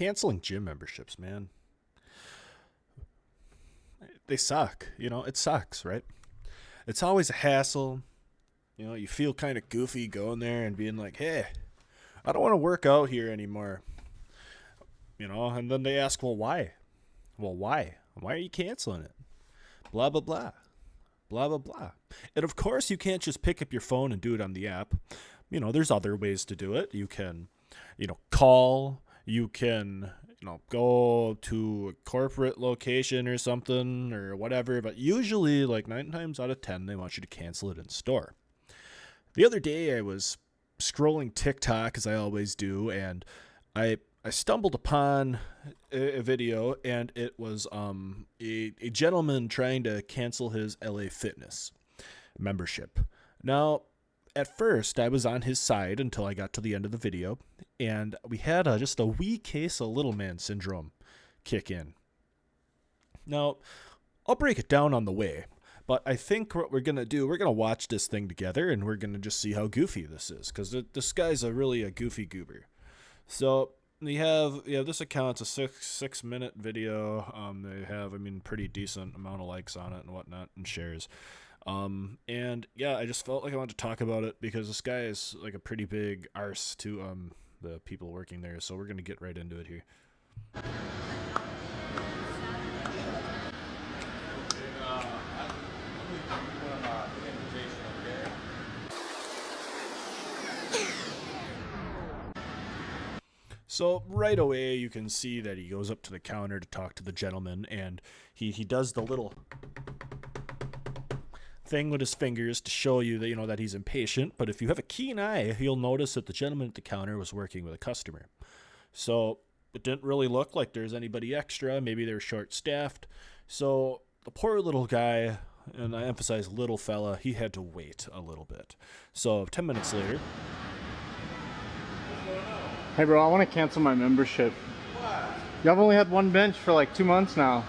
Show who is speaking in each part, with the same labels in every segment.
Speaker 1: canceling gym memberships, man. They suck. It sucks, right? It's always a hassle. You feel kind of goofy going there and being like, hey, I don't want to work out here anymore. And then they ask, well, why? Well, why? Why are you canceling it? Blah, blah, blah. Blah, blah, blah. And of course, you can't just pick up your phone and do it on the app. There's other ways to do it. You can, call. You can, go to a corporate location or something or whatever. But usually, like 9 times out of 10, they want you to cancel it in store. The other day, I was scrolling TikTok, as I always do, and I stumbled upon a video, and it was a gentleman trying to cancel his LA Fitness membership. Now, at first, I was on his side until I got to the end of the video, and we had just a wee case of little man syndrome kick in. Now, I'll break it down on the way, but I think what we're going to do, we're going to watch this thing together, and we're going to just see how goofy this is, because this guy's really a goofy goober. So we have this account's a 6-minute video. They have, pretty decent amount of likes on it and whatnot and shares. And yeah, I just felt like I wanted to talk about it because this guy is like a pretty big arse to the people working there. So we're gonna get right into it here. So right away, you can see that he goes up to the counter to talk to the gentleman, and he does the little thing with his fingers to show you that that he's impatient. But if you have a keen eye, you'll notice that the gentleman at the counter was working with a customer. So it didn't really look like there's anybody extra. Maybe they're short-staffed. So the poor little guy, and I emphasize little fella, he had to wait a little bit. So 10 minutes later.
Speaker 2: Hey bro, I want to cancel my membership.
Speaker 3: Why?
Speaker 2: Y'all have only had one bench for like 2 months now.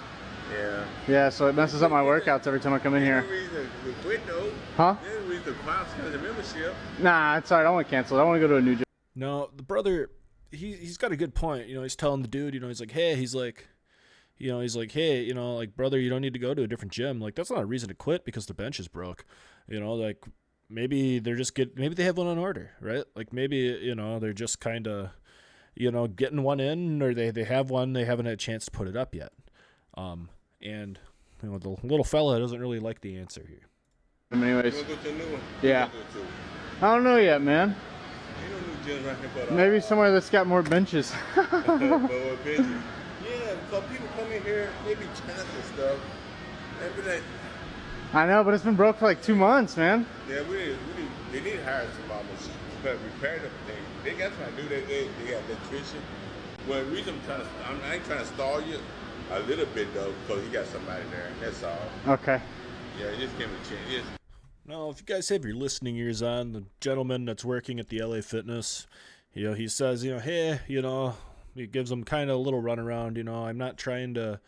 Speaker 3: Yeah.
Speaker 2: Yeah, so it messes up my workouts every time I come in here.
Speaker 3: There's no reason to quit though.
Speaker 2: Huh?
Speaker 3: There's no reason to cancel the membership.
Speaker 2: Nah, it's alright. I want to cancel it. I want to go to a new gym.
Speaker 1: No, the brother, he's got a good point. He's telling the dude, he's like, hey, hey, like, brother, you don't need to go to a different gym. Like, that's not a reason to quit because the bench is broke. Like, maybe maybe they have one on order, right? Like, maybe, they're just kind of, getting one in, or they have one, they haven't had a chance to put it up yet. And the little fella doesn't really like the answer here.
Speaker 2: Anyways,
Speaker 3: You want to go to a new one?
Speaker 2: Yeah.
Speaker 3: Go to?
Speaker 2: I don't know yet, man.
Speaker 3: Ain't no new gym right here, but
Speaker 2: Maybe somewhere that's got more benches.
Speaker 3: but what benches? Yeah, because people come in here, they be chanting stuff. They be like,
Speaker 2: I know, but it's been broke for like 2 months, man.
Speaker 3: yeah, they need to hire somebody to repair the thing. They got somebody to do that. They got electrician. Well, the reason I ain't trying to stall you a little bit though, because you got somebody there. That's all.
Speaker 2: Okay.
Speaker 3: Yeah, just give me a chance. Yes.
Speaker 1: Now, if you guys have your listening ears on, the gentleman that's working at the LA Fitness, he says, hey, he gives them kind of a little runaround, I'm not trying to,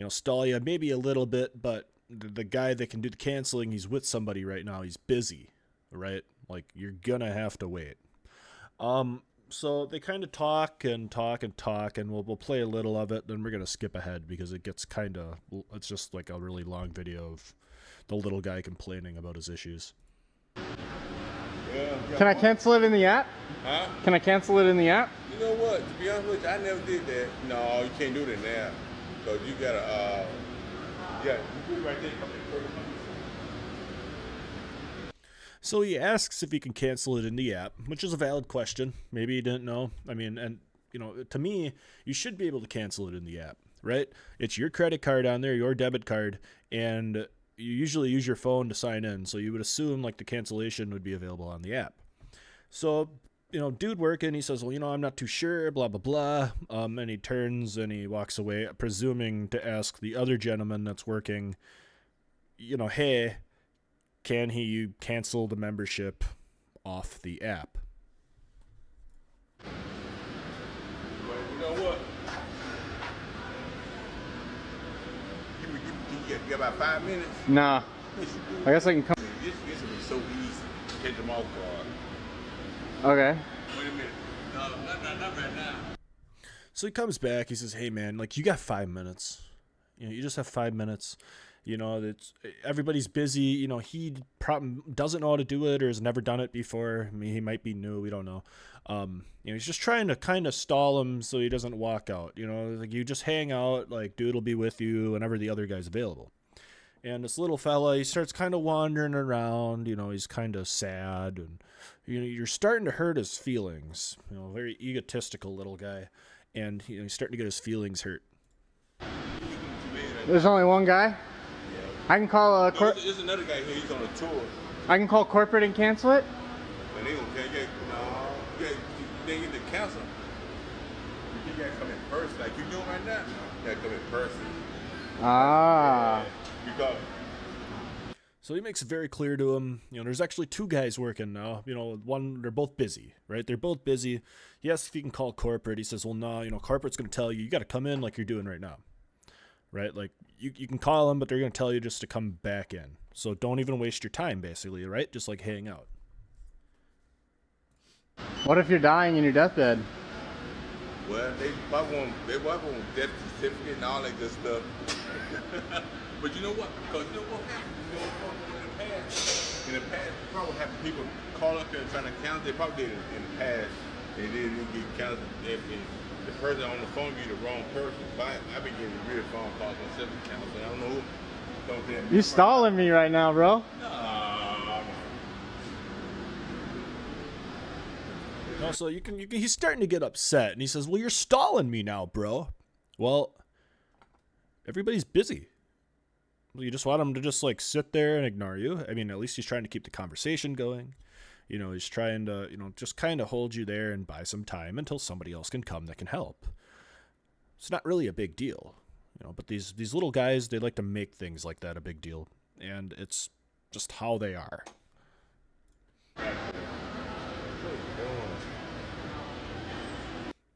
Speaker 1: stall you, maybe a little bit, but the guy that can do the canceling, he's with somebody right now. He's busy, right? Like, you're gonna have to wait. So they kind of talk, and we'll play a little of it, then we're going to skip ahead because it gets it's just like a really long video of the little guy complaining about his issues.
Speaker 3: Yeah.
Speaker 2: Can I cancel it in the app?
Speaker 3: Huh?
Speaker 2: Can I cancel it in the app?
Speaker 3: You know what? To be honest with you, I never did that. No, you can't do it now. Because you got to, you put it right there.
Speaker 1: So he asks if he can cancel it in the app, which is a valid question. Maybe he didn't know. To me, you should be able to cancel it in the app, right? It's your credit card on there, your debit card, and you usually use your phone to sign in. So you would assume like the cancellation would be available on the app. So, dude working, he says, well, I'm not too sure, blah, blah, blah. And he turns and he walks away, presuming to ask the other gentleman that's working, hey, can he cancel the membership off the app?
Speaker 3: Well, you know what? You got about 5 minutes?
Speaker 2: Nah. I guess I can come.
Speaker 3: This will be so easy. Catch them off guard.
Speaker 2: Okay.
Speaker 3: Wait a minute. No, not right now.
Speaker 1: So he comes back. He says, "Hey man, like you got 5 minutes. You know, you just have 5 minutes. You know, that's everybody's busy. You know, he probably doesn't know how to do it or has never done it before. I mean, he might be new. We don't know. You know, he's just trying to kind of stall him so he doesn't walk out. You know, like you just hang out. Like dude will be with you whenever the other guy's available." And this little fella, he starts kind of wandering around. You know, he's kind of sad, and you know, you're starting to hurt his feelings. You know, very egotistical little guy, and you know, he's starting to get his feelings hurt.
Speaker 2: There's only one guy. I can call
Speaker 3: There's another guy here. He's on a tour.
Speaker 2: I can call corporate and cancel it.
Speaker 3: But they gonna get they get to cancel. You gotta come in person, like you doing right now. You gotta come in person.
Speaker 2: Ah.
Speaker 3: Because
Speaker 1: So he makes it very clear to him, you know, there's actually two guys working now. You know, they're both busy, right? They're both busy. He asks if he can call corporate. He says, well, no, you know, corporate's going to tell you got to come in like you're doing right now, right? Like you can call them, but they're going to tell you just to come back in. So don't even waste your time, basically, right? Just like hang out.
Speaker 2: What if you're dying in your deathbed?
Speaker 3: well, they probably want death certificate and all that good stuff. But you know what? Because you know what happened? You know, in the past, probably have people call up there and trying to cancel. They probably did it in the past. They didn't get canceled. If the person on the phone be the wrong person. I've been getting real phone calls myself to cancel. I don't know who.
Speaker 2: You stalling me right now, bro.
Speaker 1: No, so you can. He's starting to get upset, and he says, "Well, you're stalling me now, bro." Well, everybody's busy. You just want him to just like sit there and ignore you. I mean, at least he's trying to keep the conversation going. You know, he's trying to, you know, just kind of hold you there and buy some time until somebody else can come that can help. It's not really a big deal, you know, but these little guys, they like to make things like that a big deal, and it's just how they are.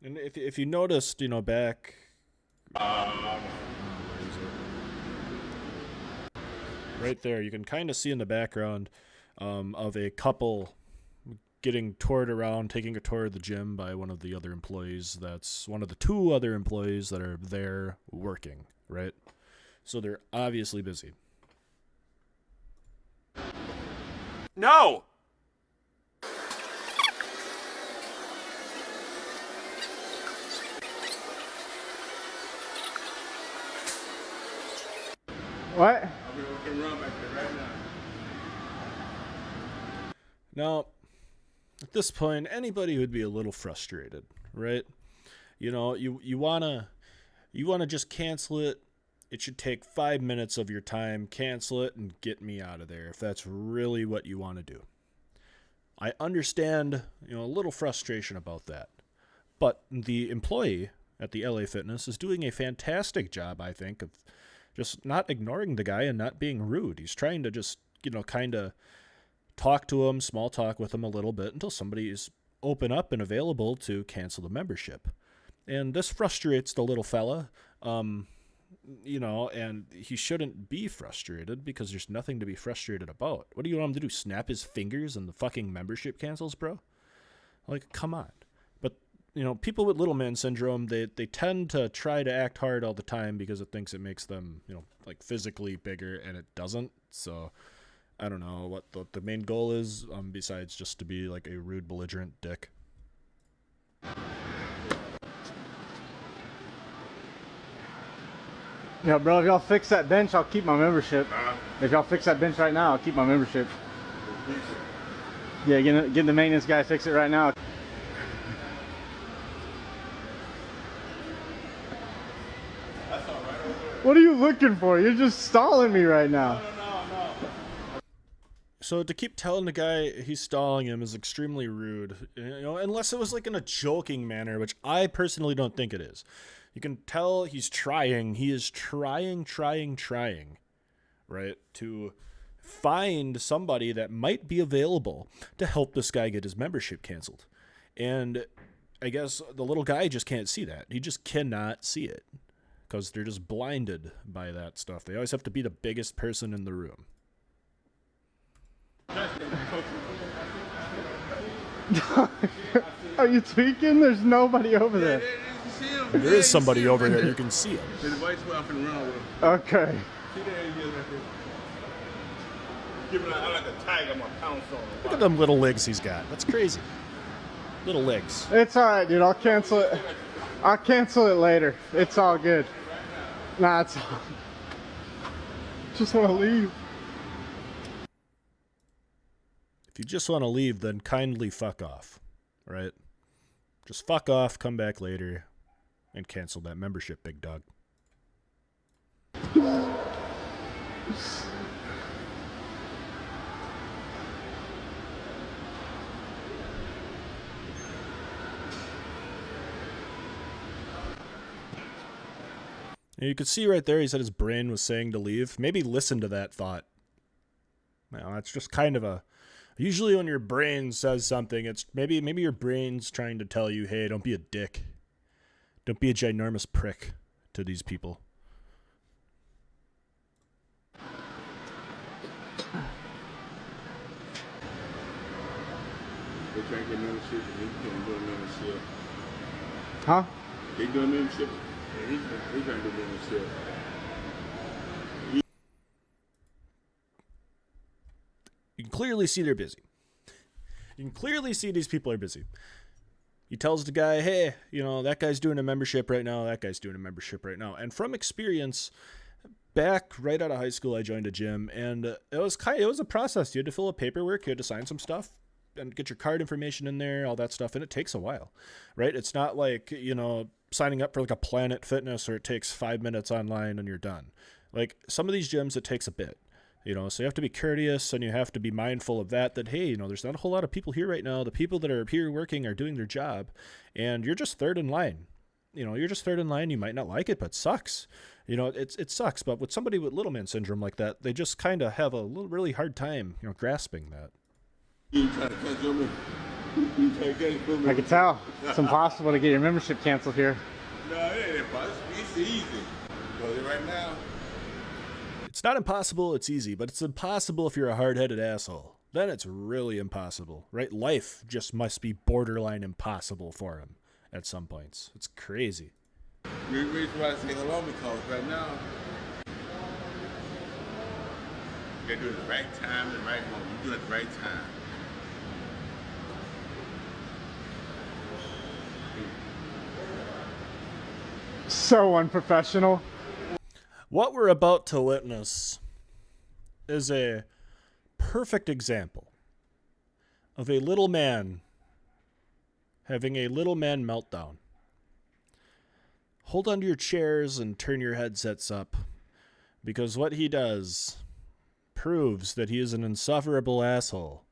Speaker 1: And if you noticed, you know, back right there, you can kind of see in the background of a couple getting toured around, taking a tour of the gym by one of the other employees. That's one of the two other employees that are there working, right? So they're obviously busy.
Speaker 4: No!
Speaker 2: What?
Speaker 3: We can run back there right now.
Speaker 1: Now, at this point, anybody would be a little frustrated, right? You know, you wanna just cancel it. It should take 5 minutes of your time. Cancel it and get me out of there if that's really what you want to do. I understand, you know, a little frustration about that. But the employee at the LA Fitness is doing a fantastic job, I think, of just not ignoring the guy and not being rude. He's trying to just, you know, kind of talk to him, small talk with him a little bit until somebody is open up and available to cancel the membership. And this frustrates the little fella, you know, and he shouldn't be frustrated because there's nothing to be frustrated about. What do you want him to do? Snap his fingers and the fucking membership cancels, bro? Like, come on. But, you know, people with little man syndrome, they tend to try to act hard all the time because it thinks it makes them, you know, like physically bigger, and it doesn't. So I don't know what the main goal is, besides just to be like a rude, belligerent dick.
Speaker 2: Yeah, bro, if y'all fix that bench, I'll keep my membership. If y'all fix that bench right now, I'll keep my membership. Yeah, get the maintenance guy to fix it right now. What are you looking for? You're just stalling me right now.
Speaker 1: So to keep telling the guy he's stalling him is extremely rude, you know, unless it was like in a joking manner, which I personally don't think it is. You can tell he's trying. He is trying, right, to find somebody that might be available to help this guy get his membership canceled. And I guess the little guy just can't see that. He just cannot see it because they're just blinded by that stuff. They always have to be the biggest person in the room.
Speaker 2: Are you tweaking? There's nobody over there.
Speaker 3: There's See him?
Speaker 1: There
Speaker 3: Yeah,
Speaker 1: is somebody
Speaker 3: see him
Speaker 1: over
Speaker 3: right
Speaker 1: there. You can see him.
Speaker 3: His wife's went up and run with him.
Speaker 2: Okay.
Speaker 3: See there he is right there. Give him like a tiger, I'm gonna pounce on him.
Speaker 1: Look at them little legs he's got. That's crazy. Little legs.
Speaker 2: It's alright, dude. I'll cancel it. I'll cancel it later. It's all good. Nah, it's all... Just want to leave.
Speaker 1: If you just want to leave, then kindly fuck off. Right? Just fuck off, come back later, and cancel that membership, big dog. And you could see right there, he said his brain was saying to leave. Maybe listen to that thought. Now, that's just kind of a... Usually when your brain says something, it's maybe your brain's trying to tell you, hey, don't be a dick. Don't be a ginormous prick to these people.
Speaker 3: They trying to get membership, and he can't do a membership.
Speaker 2: Huh?
Speaker 3: They do a membership, and he's trying to do a membership.
Speaker 1: You can clearly see they're busy. You can clearly see these people are busy. He tells the guy, hey, you know, that guy's doing a membership right now, that guy's doing a membership right now. And from experience, back right out of high school, I joined a gym, and it was a process. You had to fill out paperwork, you had to sign some stuff, and get your card information in there, all that stuff, and it takes a while, right? It's not like, you know, signing up for like a Planet Fitness where it takes 5 minutes online and you're done. Like, some of these gyms, it takes a bit. You know, so you have to be courteous and you have to be mindful of that, hey, you know, there's not a whole lot of people here right now. The people that are here working are doing their job, and you're just third in line. You know, you're just third in line. You might not like it, but it sucks. You know, it sucks. But with somebody with little man syndrome like that, they just kind of have a really hard time, you know, grasping that.
Speaker 3: You trying to cancel me? You trying to cancel me?
Speaker 2: I can tell. It's impossible to get your membership canceled here.
Speaker 3: No, it ain't impossible. It's easy. Because right now,
Speaker 1: It's not impossible, it's easy, but it's impossible if you're a hard-headed asshole. Then it's really impossible, right? Life just must be borderline impossible for him at some points. It's crazy.
Speaker 3: the reason why I say hello because right now, you gotta do it at the right time and the right moment. You do it at the right time.
Speaker 2: So unprofessional.
Speaker 1: What we're about to witness is a perfect example of a little man having a little man meltdown. Hold onto your chairs and turn your headsets up, because what he does proves that he is an insufferable asshole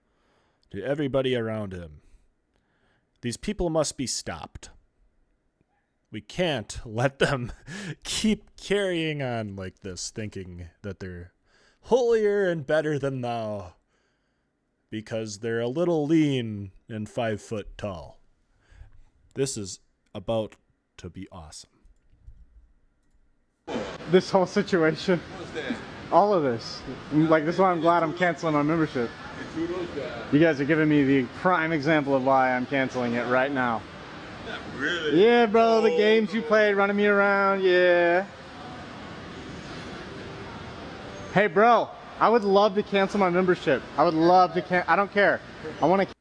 Speaker 1: to everybody around him. These people must be stopped. We can't let them keep carrying on like this, thinking that they're holier and better than thou because they're a little lean and 5 foot tall. This is about to be awesome.
Speaker 2: This whole situation.
Speaker 3: What's that?
Speaker 2: All of this. Like, this is why I'm glad I'm canceling my membership.
Speaker 3: It's who those guys?
Speaker 2: You guys are giving me the prime example of why I'm canceling it right now.
Speaker 3: Not really.
Speaker 2: Yeah, bro, the games you played, running me around, yeah. Hey, bro, I would love to cancel my membership. I would love to I don't care. I want to.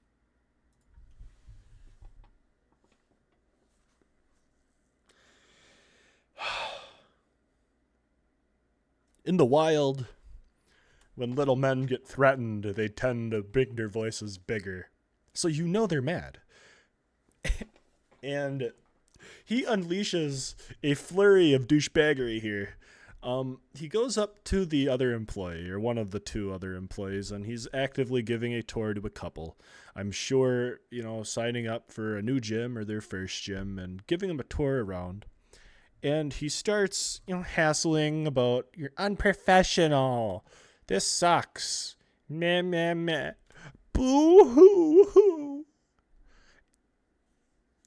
Speaker 1: In the wild, when little men get threatened, they tend to make their voices bigger. So you know they're mad. And he unleashes a flurry of douchebaggery here. He goes up to the other employee, or one of the two other employees, and he's actively giving a tour to a couple. I'm sure, you know, signing up for a new gym or their first gym and giving them a tour around. And he starts, you know, hassling about, you're unprofessional. This sucks. Meh, meh, meh. Boo hoo hoo.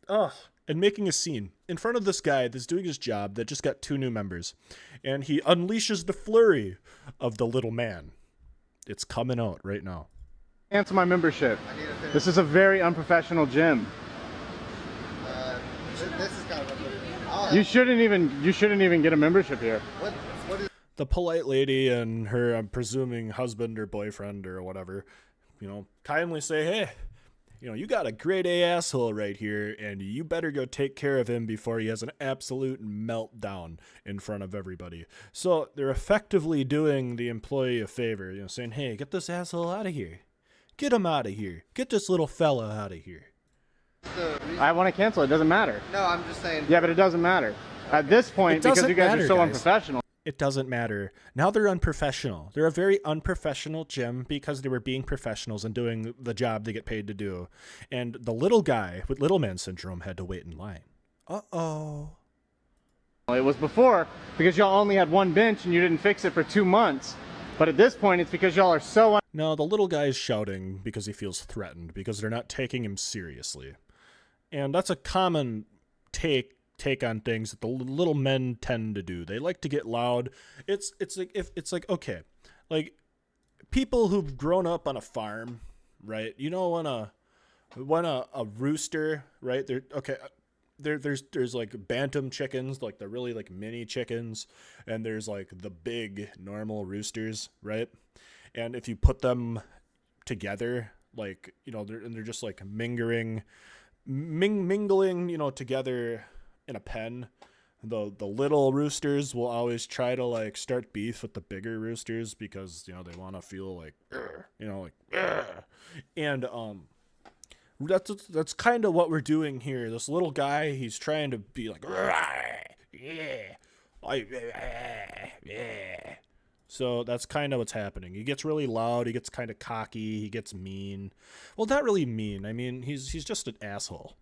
Speaker 1: Ugh. And making a scene in front of this guy that's doing his job that just got 2 new members. And he unleashes the flurry of the little man. It's coming out right now.
Speaker 2: Cancel my membership. This is a very unprofessional gym.
Speaker 5: This is kind
Speaker 2: You shouldn't even get a membership here.
Speaker 1: The polite lady and her, I'm presuming, husband or boyfriend or whatever, kindly say, hey, you got a grade A asshole right here, and you better go take care of him before he has an absolute meltdown in front of everybody. So they're effectively doing the employee a favor, saying, hey, get this asshole out of here. Get him out of here. Get this little fella out of here.
Speaker 2: I want to cancel. It doesn't matter.
Speaker 5: No, I'm just saying.
Speaker 2: Yeah, but it doesn't matter. At this point, because you guys are so unprofessional.
Speaker 1: It doesn't matter. Now they're unprofessional. They're a very unprofessional gym because they were being professionals and doing the job they get paid to do. And the little guy with little man syndrome had to wait in line. Uh-oh.
Speaker 2: It was before because y'all only had one bench and you didn't fix it for 2 months. But at this point, it's because y'all are so...
Speaker 1: No, the little guy is shouting because he feels threatened because they're not taking him seriously. And that's a common take on things that the little men tend to do. They like to get loud. It's like okay, like people who've grown up on a farm, right? When a rooster, right? There's like bantam chickens, like the really like mini chickens, and there's like the big normal roosters, right? And if you put them together, like they're just like mingling, together in a pen. The little roosters will always try to like start beef with the bigger roosters because they want to feel like and that's kind of what we're doing here. This little guy, he's trying to be like so that's kind of what's happening. He gets really loud, he gets kind of cocky, he gets mean. Well, not really mean. I mean, he's just an asshole.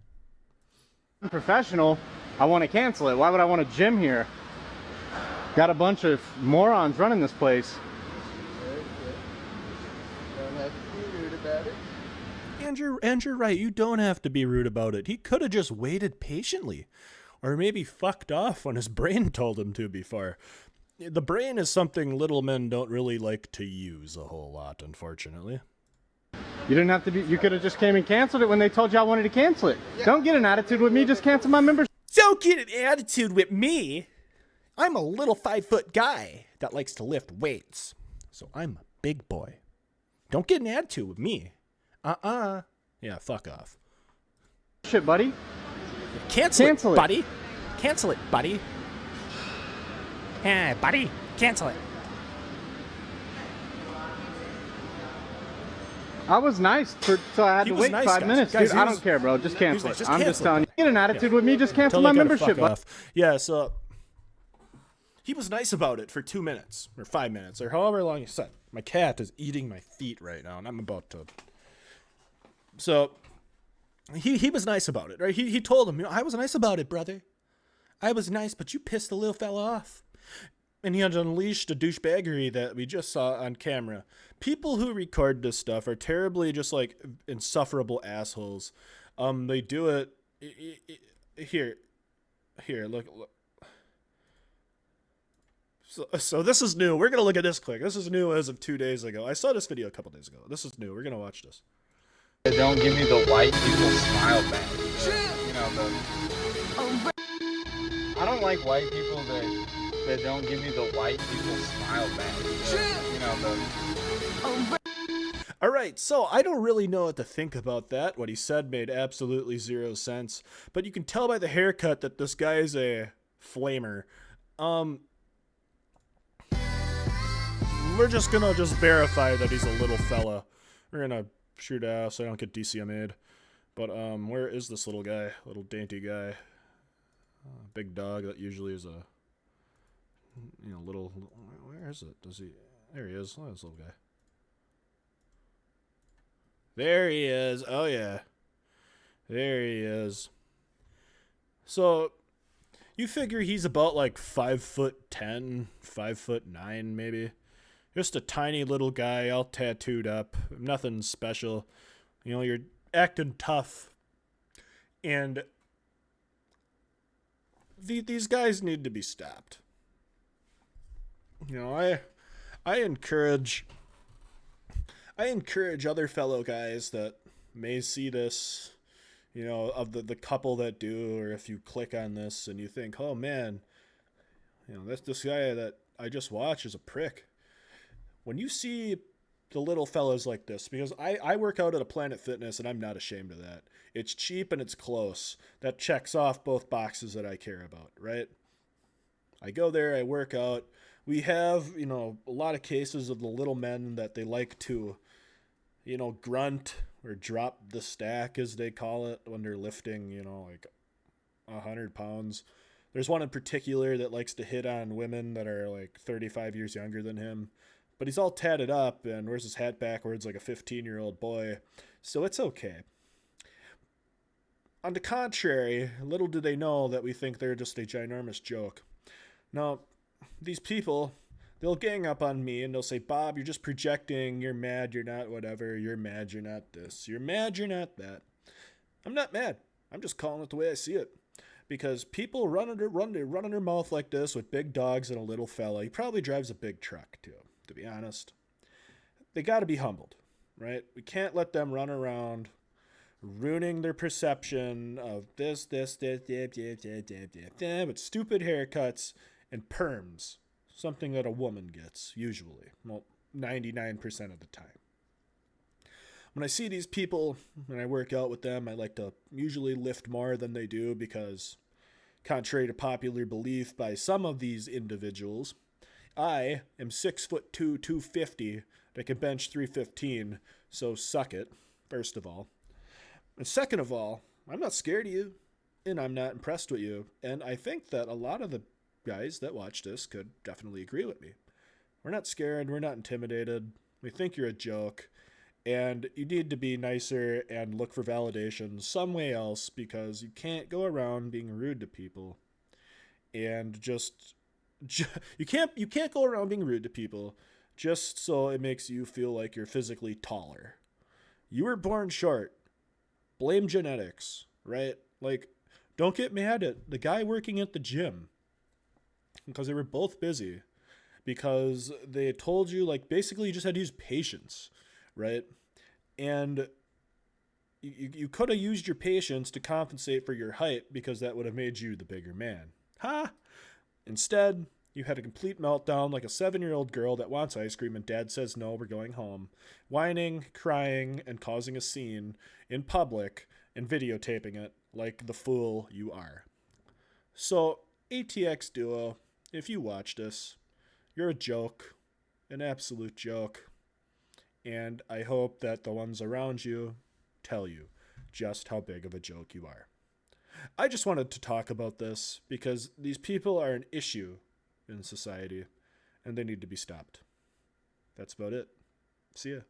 Speaker 2: Professional, I want to cancel it. Why would I want a gym here? Got a bunch of morons running this place.
Speaker 5: Don't have to be rude about it.
Speaker 1: And you're right, you don't have to be rude about it. He could have just waited patiently. Or maybe fucked off when his brain told him to before. The brain is something little men don't really like to use a whole lot, unfortunately.
Speaker 2: You didn't have to be. You could have just came and canceled it when they told you I wanted to cancel it. Yeah. Don't get an attitude with me. Just cancel my membership.
Speaker 1: Don't get an attitude with me. I'm a little 5-foot guy that likes to lift weights. So I'm a big boy. Don't get an attitude with me. Yeah, fuck off.
Speaker 2: Shit, buddy.
Speaker 1: Cancel it, buddy. Cancel it, buddy. Hey, buddy. Cancel it.
Speaker 2: I was nice, so I had to wait 5 minutes.
Speaker 1: Guys,
Speaker 2: dude, I don't care, bro. Just cancel it. I'm just telling you. Get an attitude
Speaker 1: Yeah.
Speaker 2: with me. Just cancel my membership.
Speaker 1: Yeah, so he was nice about it for 2 minutes or 5 minutes or however long he said. My cat is eating my feet right now, and I'm about to. So he was nice about it, right? He told him, I was nice about it, brother. I was nice, but you pissed the little fella off. And he had unleashed a douchebaggery that we just saw on camera. People who record this stuff are terribly just like insufferable assholes. They do it here. Look. So this is new. We're gonna look at this quick. This is new as of 2 days ago. I saw this video a couple days ago. This is new. We're gonna watch this.
Speaker 6: Don't give me the white people smile back. I don't like white people that don't give me the white people smile back.
Speaker 1: All right, so I don't really know what to think about that. What he said made absolutely zero sense, but you can tell by the haircut that this guy is a flamer. We're just gonna verify that he's a little fella. We're gonna shoot out so I don't get DCMA'd. But where is this little guy? Little dainty guy. Big dog that usually is a little. Where is it? Does he? There he is. Oh, this little guy. There he is. Oh yeah. There he is. So you figure he's about like 5'10", 5'9" maybe. Just a tiny little guy, all tattooed up. Nothing special. You're acting tough. And these guys need to be stopped. I encourage other fellow guys that may see this, you know, of the couple that do, or if you click on this and you think, oh man, you know, this guy that I just watched is a prick. When you see the little fellas like this, because I work out at a Planet Fitness and I'm not ashamed of that. It's cheap and it's close. That checks off both boxes that I care about, right? I go there, I work out. We have, you know, a lot of cases of the little men that they like to, you know, grunt or drop the stack, as they call it, when they're lifting, you know, like 100 pounds. There's one in particular that likes to hit on women that are like 35 years younger than him. But he's all tatted up and wears his hat backwards like a 15-year-old boy. So it's okay. On the contrary, little do they know that we think they're just a ginormous joke. Now, these people, they'll gang up on me and they'll say, Bob, you're just projecting. You're mad. You're not whatever. You're mad. You're not this. You're mad. You're not that. I'm not mad. I'm just calling it the way I see it. Because people run their mouth like this with big dogs and a little fella. He probably drives a big truck, too, to be honest. They got to be humbled, right? We can't let them run around ruining their perception of this, with stupid haircuts and perms. Something that a woman gets, usually. Well, 99% of the time. When I see these people, when I work out with them, I like to usually lift more than they do because, contrary to popular belief by some of these individuals, I am 6'2", 250, that can bench 315, so suck it, first of all. And second of all, I'm not scared of you, and I'm not impressed with you, and I think that a lot of the guys that watch this could definitely agree with me. We're not scared, we're not intimidated, we think you're a joke, and you need to be nicer and look for validation some way else, because you can't go around being rude to people and you can't go around being rude to people just so it makes you feel like you're physically taller. You were born short. Blame genetics, right? Like, don't get mad at the guy working at the gym because they were both busy, because they told you, like, basically you just had to use patience, right? And you could have used your patience to compensate for your height, because that would have made you the bigger man. Ha! Instead, you had a complete meltdown like a 7-year-old girl that wants ice cream and dad says no, we're going home, whining, crying, and causing a scene in public and videotaping it like the fool you are. So, ATX Duo, if you watch this, you're a joke, an absolute joke, and I hope that the ones around you tell you just how big of a joke you are. I just wanted to talk about this because these people are an issue in society and they need to be stopped. That's about it. See ya.